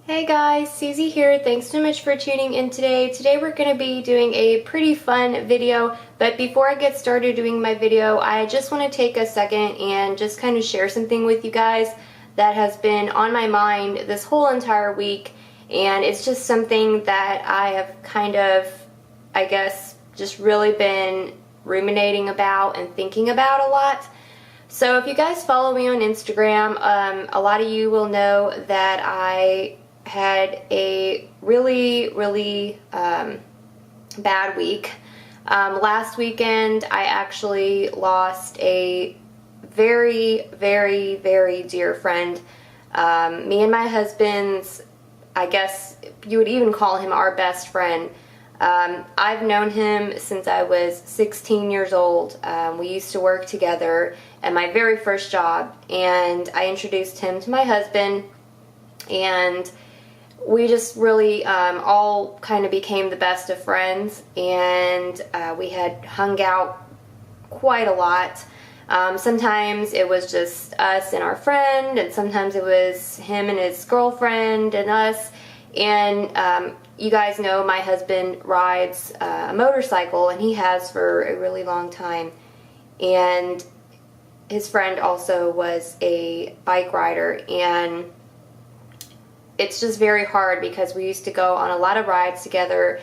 Hey guys, Susie here. Thanks so much for tuning in today. Today we're going to be doing a pretty fun video, but before I get started doing my video, I just want to take a second and just kind of share something with you guys that has been on my mind this whole entire week, and it's just something that I have kind of, I guess, just really been ruminating about and thinking about a lot. So if you guys follow me on Instagram, a lot of you will know that I had a really bad week. Last weekend I actually lost a very dear friend. Me and my husband's, I guess you would even call him our best friend. I've known him since I was 16 years old. We used to work together at my very first job, and I introduced him to my husband, and we just really all kind of became the best of friends, and we had hung out quite a lot. Sometimes it was just us and our friend, and sometimes it was him and his girlfriend and us. And you guys know my husband rides a motorcycle, and he has for a really long time. And his friend also was a bike rider, and it's just very hard because we used to go on a lot of rides together,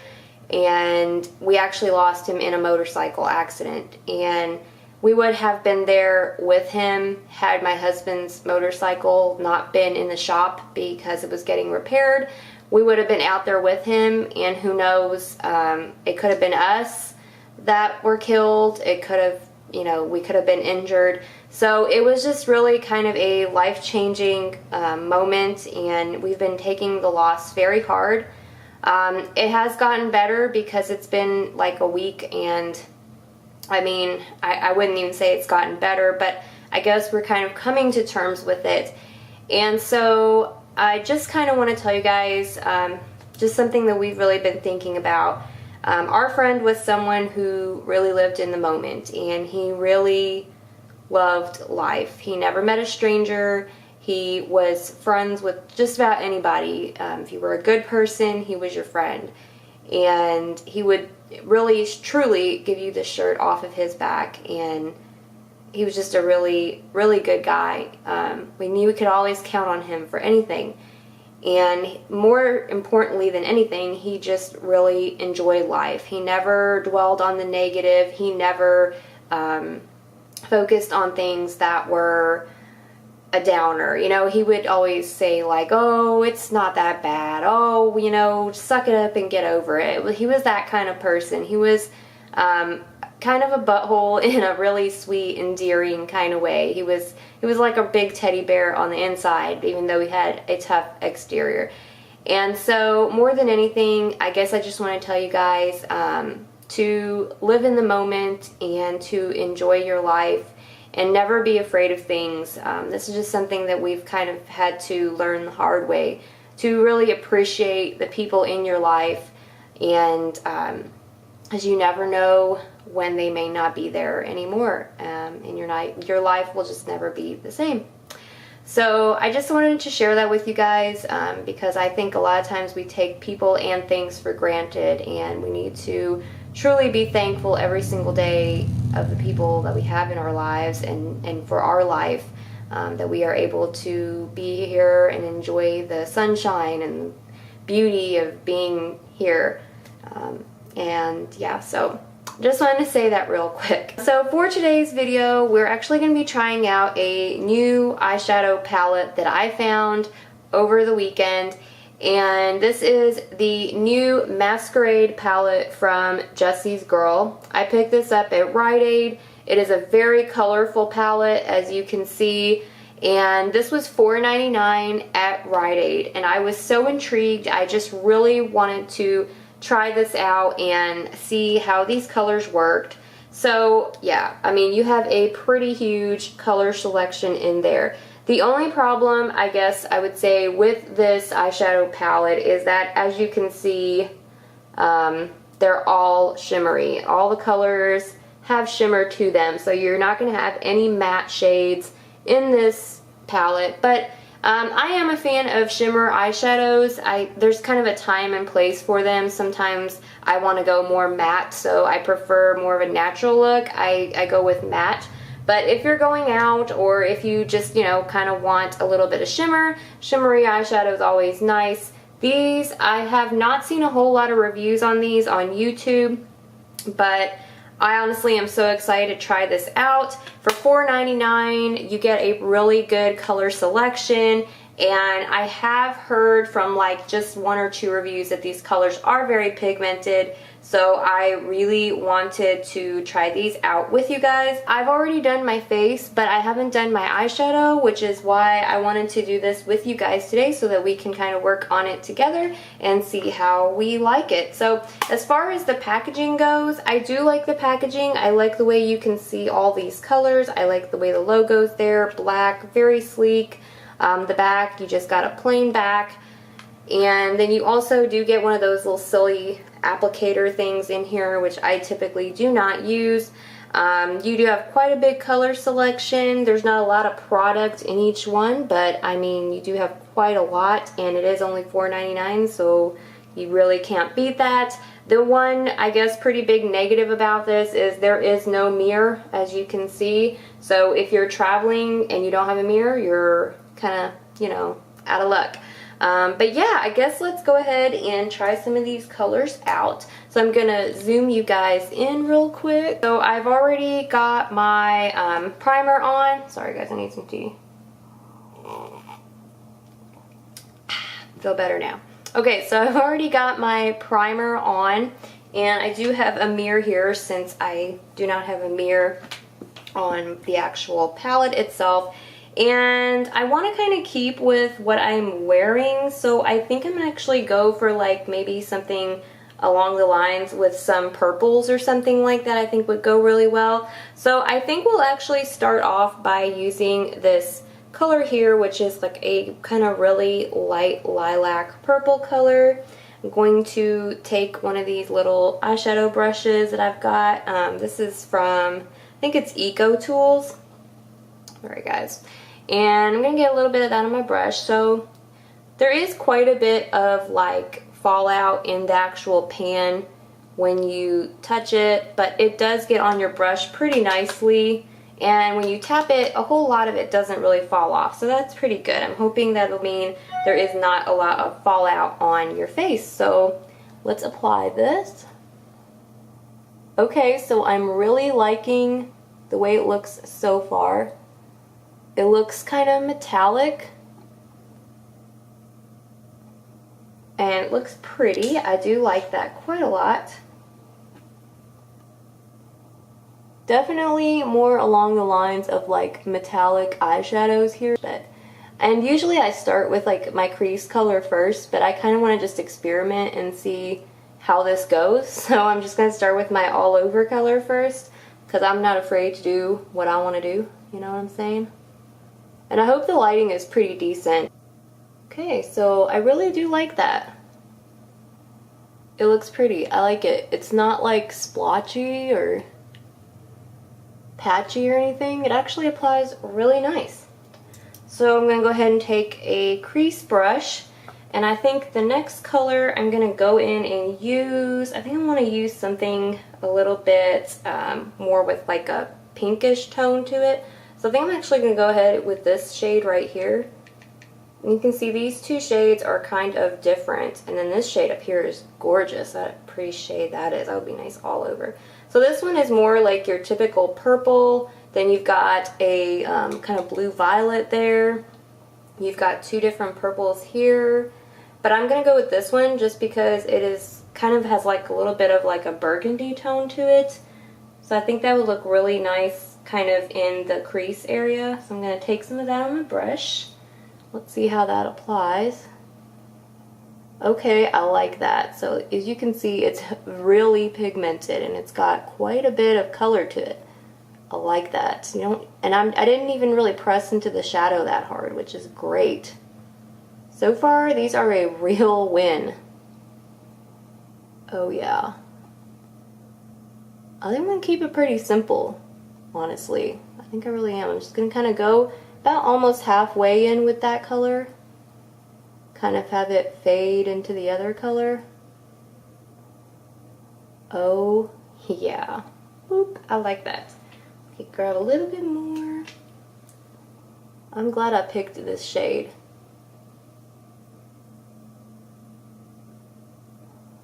and we actually lost him in a motorcycle accident. And we would have been there with him had my husband's motorcycle not been in the shop because it was getting repaired. We would have been out there with him, and who knows, it could have been us that were killed. It could have, we could have been injured. So it was just really kind of a life-changing moment, and we've been taking the loss very hard. It has gotten better because it's been like a week, and I mean, I wouldn't even say it's gotten better, but I guess we're kind of coming to terms with it. And so I just kind of want to tell you guys just something that we've really been thinking about. Our friend was someone who really lived in the moment, and he really loved life. He never met a stranger. He was friends with just about anybody. If you were a good person, he was your friend. And he would really, truly give you the shirt off of his back. And he was just a really good guy. We knew we could always count on him for anything. And more importantly than anything, he just really enjoyed life. He never dwelled on the negative. He never focused on things that were a downer. He would always say like, oh, it's not that bad. Oh, suck it up and get over it. He was that kind of person. He was kind of a butthole in a really sweet, endearing kind of way. He was like a big teddy bear on the inside, even though he had a tough exterior. And so more than anything, I guess I just want to tell you guys to live in the moment and to enjoy your life and never be afraid of things. This is just something that we've kind of had to learn the hard way, to really appreciate the people in your life, and as you never know when they may not be there anymore, and your life will just never be the same. So I just wanted to share that with you guys because I think a lot of times we take people and things for granted, and we need to truly be thankful every single day of the people that we have in our lives, and for our life, that we are able to be here and enjoy the sunshine and beauty of being here. And yeah, so just wanted to say that real quick. So for today's video, we're actually going to be trying out a new eyeshadow palette that I found over the weekend. And this is the new Masquerade palette from Jessie's Girl. I picked this up at Rite Aid. It is a very colorful palette, as you can see. And this was $4.99 at Rite Aid. And I was so intrigued. I just really wanted to try this out and see how these colors worked. So yeah, I mean, you have a pretty huge color selection in there. The only problem, I guess I would say, with this eyeshadow palette is that, as you can see, they're all shimmery. All the colors have shimmer to them, so you're not going to have any matte shades in this palette. But I am a fan of shimmer eyeshadows. There's kind of a time and place for them. Sometimes I want to go more matte, so I prefer more of a natural look. I go with matte. But if you're going out, or if you just, you know, kind of want a little bit of shimmer, shimmery eyeshadow is always nice. These, I have not seen a whole lot of reviews on these on YouTube, but I honestly am so excited to try this out. For $4.99, you get a really good color selection, and I have heard from like just 1 or 2 reviews that these colors are very pigmented, so I really wanted to try these out with you guys. I've already done my face, but I haven't done my eyeshadow, which is why I wanted to do this with you guys today, so that we can kind of work on it together and see how we like it. So as far as the packaging goes, I do like the packaging. I like the way you can see all these colors. I like the way the logo's there, black, very sleek. The back, you just got a plain back, and then you also do get one of those little silly applicator things in here, which I typically do not use. You do have quite a big color selection. There's not a lot of product in each one, but I mean, you do have quite a lot, and it is only $4.99, so you really can't beat that. The one, I guess, pretty big negative about this is there is no mirror, as you can see. So if you're traveling and you don't have a mirror, you're kind of, you know, out of luck. But yeah, I guess let's go ahead and try some of these colors out. So I'm gonna zoom you guys in real quick. So I've already got my primer on. Sorry guys, I need some tea. Feel better now. Okay, so I've already got my primer on, and I do have a mirror here since I do not have a mirror on the actual palette itself. And I want to kind of keep with what I'm wearing, so I think I'm going to actually go for like maybe something along the lines with some purples or something like that. I think would go really well. So I think we'll actually start off by using this color here, which is like a kind of really light lilac purple color. I'm going to take one of these little eyeshadow brushes that I've got. This is from, I think it's Eco Tools. Alright guys. And I'm going to get a little bit of that on my brush. So there is quite a bit of like fallout in the actual pan when you touch it, but it does get on your brush pretty nicely. And when you tap it, a whole lot of it doesn't really fall off. So that's pretty good. I'm hoping that'll mean there is not a lot of fallout on your face. So let's apply this. Okay, so I'm really liking the way it looks so far. It looks kind of metallic, and it looks pretty. I do like that quite a lot. Definitely more along the lines of like metallic eyeshadows here. And usually I start with like my crease color first, but I kind of want to just experiment and see how this goes. So I'm just going to start with my all over color first, because I'm not afraid to do what I want to do. You know what I'm saying? And I hope the lighting is pretty decent. Okay, so I really do like that. It looks pretty. I like it. It's not like splotchy or patchy or anything. It actually applies really nice. So I'm going to go ahead and take a crease brush, and I think the next color I'm going to go in and use, I think I want to use something a little bit more with like a pinkish tone to it. So I think I'm actually going to go ahead with this shade right here. And you can see these two shades are kind of different. And then this shade up here is gorgeous. That pretty shade that is. That would be nice all over. So this one is more like your typical purple. Then you've got a kind of blue violet there. You've got two different purples here. But I'm going to go with this one just because it is kind of has like a little bit of like a burgundy tone to it. So I think that would look really nice kind of in the crease area. So I'm going to take some of that on my brush. Let's see how that applies. Okay, I like that. So as you can see, it's really pigmented and it's got quite a bit of color to it. I like that. You know, and I didn't even really press into the shadow that hard, which is great. So far, these are a real win. Oh yeah. I think I'm going to keep it pretty simple, honestly. I think I really am. I'm just going to kind of go about almost halfway in with that color. Kind of have it fade into the other color. Oh yeah. Oop, I like that. Okay, grab a little bit more. I'm glad I picked this shade.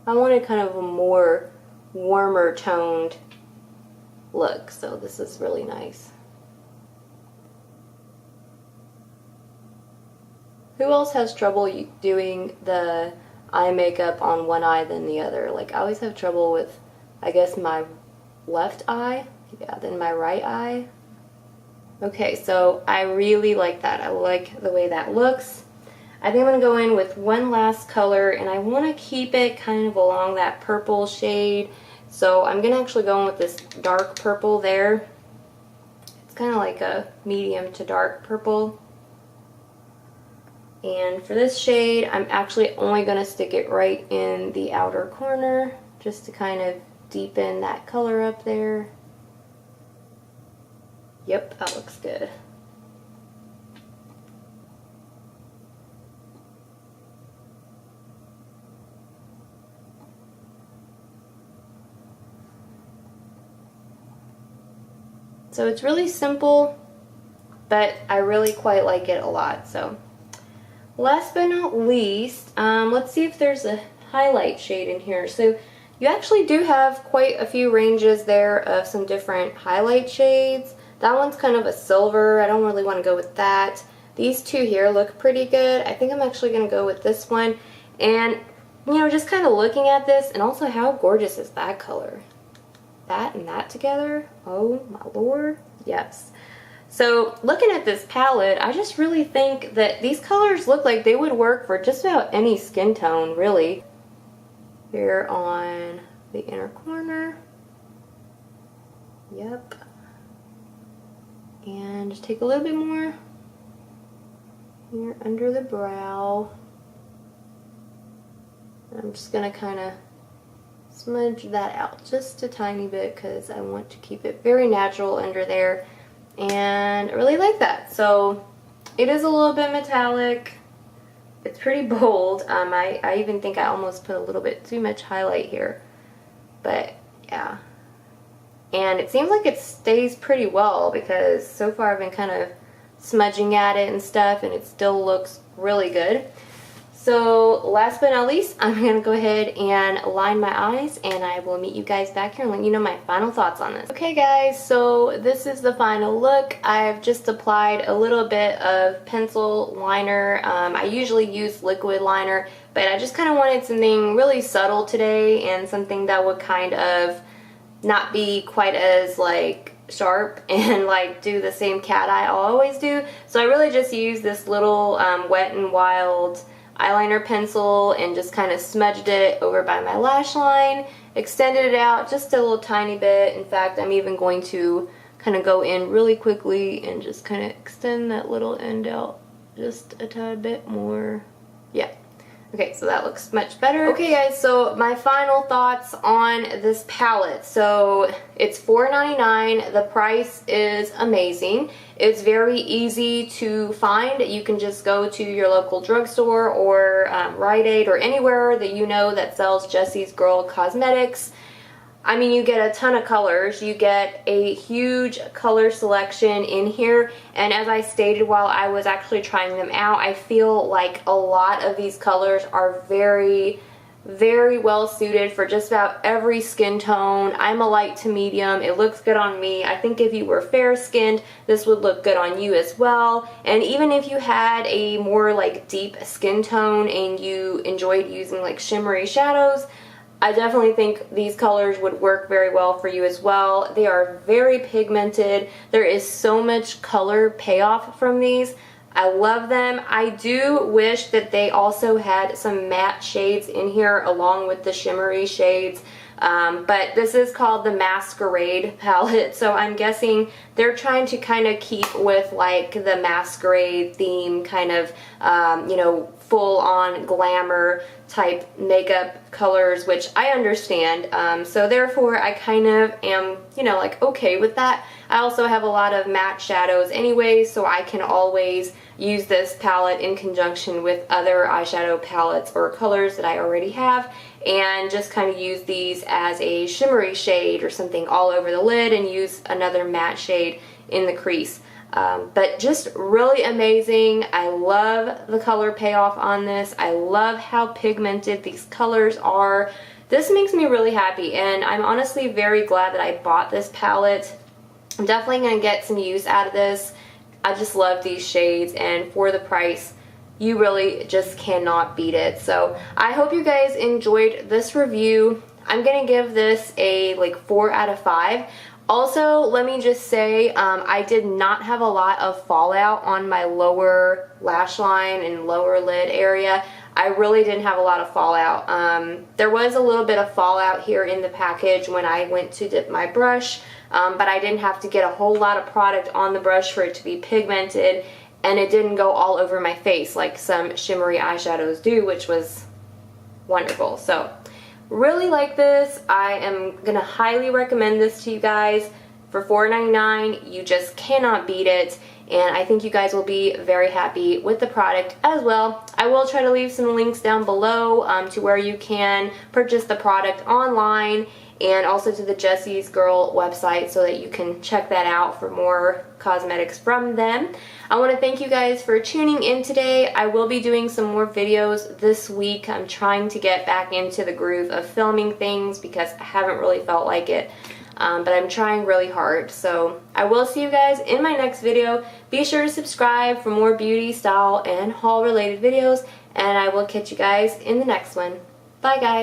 I wanted kind of a more warmer toned look, so this is really nice. Who else has trouble doing the eye makeup on one eye than the other? Like, I always have trouble with, I guess, my left eye, yeah, then my right eye. Okay, so I really like that. I like the way that looks. I think I'm going to go in with one last color, and I want to keep it kind of along that purple shade. So I'm going to actually go in with this dark purple there. It's kind of like a medium to dark purple. And for this shade, I'm actually only going to stick it right in the outer corner, just to kind of deepen that color up there. Yep, that looks good. So it's really simple, but I really quite like it a lot. So last but not least, let's see if there's a highlight shade in here. So you actually do have quite a few ranges there of some different highlight shades. That one's kind of a silver. I don't really want to go with that. These two here look pretty good. I think I'm actually going to go with this one. And, you know, just kind of looking at this, and also how gorgeous is that color? That and that together? Oh my lord. Yes. So looking at this palette, I just really think that these colors look like they would work for just about any skin tone, really. Here on the inner corner. Yep. And just take a little bit more here under the brow. I'm just going to kind of smudge that out just a tiny bit because I want to keep it very natural under there. And I really like that. So it is a little bit metallic. It's pretty bold. I even think I almost put a little bit too much highlight here. But yeah. And it seems like it stays pretty well because so far I've been kind of smudging at it and stuff, and it still looks really good. So last but not least, I'm going to go ahead and line my eyes, and I will meet you guys back here and let you know my final thoughts on this. Okay guys, so this is the final look. I've just applied a little bit of pencil liner. I usually use liquid liner, but I just kind of wanted something really subtle today and something that would kind of not be quite as like sharp and like do the same cat eye I'll always do. So I really just used this little Wet n Wild eyeliner pencil and just kind of smudged it over by my lash line, extended it out just a little tiny bit. In fact, I'm even going to kind of go in really quickly and just kind of extend that little end out just a tad bit more. Yeah. Okay, so that looks much better. Okay guys, so my final thoughts on this palette. So it's $4.99. The price is amazing. It's very easy to find. You can just go to your local drugstore or Rite Aid or anywhere that you know that sells Jessie's Girl Cosmetics. I mean, you get a ton of colors. You get a huge color selection in here, and as I stated while I was actually trying them out, I feel like a lot of these colors are very, very well suited for just about every skin tone. I'm a light to medium. It looks good on me. I think if you were fair skinned, this would look good on you as well. And even if you had a more like deep skin tone and you enjoyed using like shimmery shadows, I definitely think these colors would work very well for you as well. They are very pigmented. There is so much color payoff from these. I love them. I do wish that they also had some matte shades in here along with the shimmery shades. But this is called the Masquerade palette, so I'm guessing they're trying to kind of keep with like the Masquerade theme, kind of, you know, full-on glamour type makeup colors, which I understand. So therefore I kind of am, you know, like okay with that. I also have a lot of matte shadows anyway, so I can always use this palette in conjunction with other eyeshadow palettes or colors that I already have, and just kind of use these as a shimmery shade or something all over the lid and use another matte shade in the crease. But just really amazing. I love the color payoff on this. I love how pigmented these colors are. This makes me really happy, and I'm honestly very glad that I bought this palette. I'm definitely going to get some use out of this. I just love these shades, and for the price, you really just cannot beat it. So I hope you guys enjoyed this review. I'm going to give this a like 4 out of 5. Also, let me just say, I did not have a lot of fallout on my lower lash line and lower lid area. I really didn't have a lot of fallout. There was a little bit of fallout here in the package when I went to dip my brush, but I didn't have to get a whole lot of product on the brush for it to be pigmented, and it didn't go all over my face like some shimmery eyeshadows do, which was wonderful. So really like this. I am going to highly recommend this to you guys. For $4.99, you just cannot beat it, and I think you guys will be very happy with the product as well. I will try to leave some links down below to where you can purchase the product online, and also to the Jessie's Girl website so that you can check that out for more cosmetics from them. I want to thank you guys for tuning in today. I will be doing some more videos this week. I'm trying to get back into the groove of filming things because I haven't really felt like it. But I'm trying really hard. So I will see you guys in my next video. Be sure to subscribe for more beauty, style, and haul related videos. And I will catch you guys in the next one. Bye guys.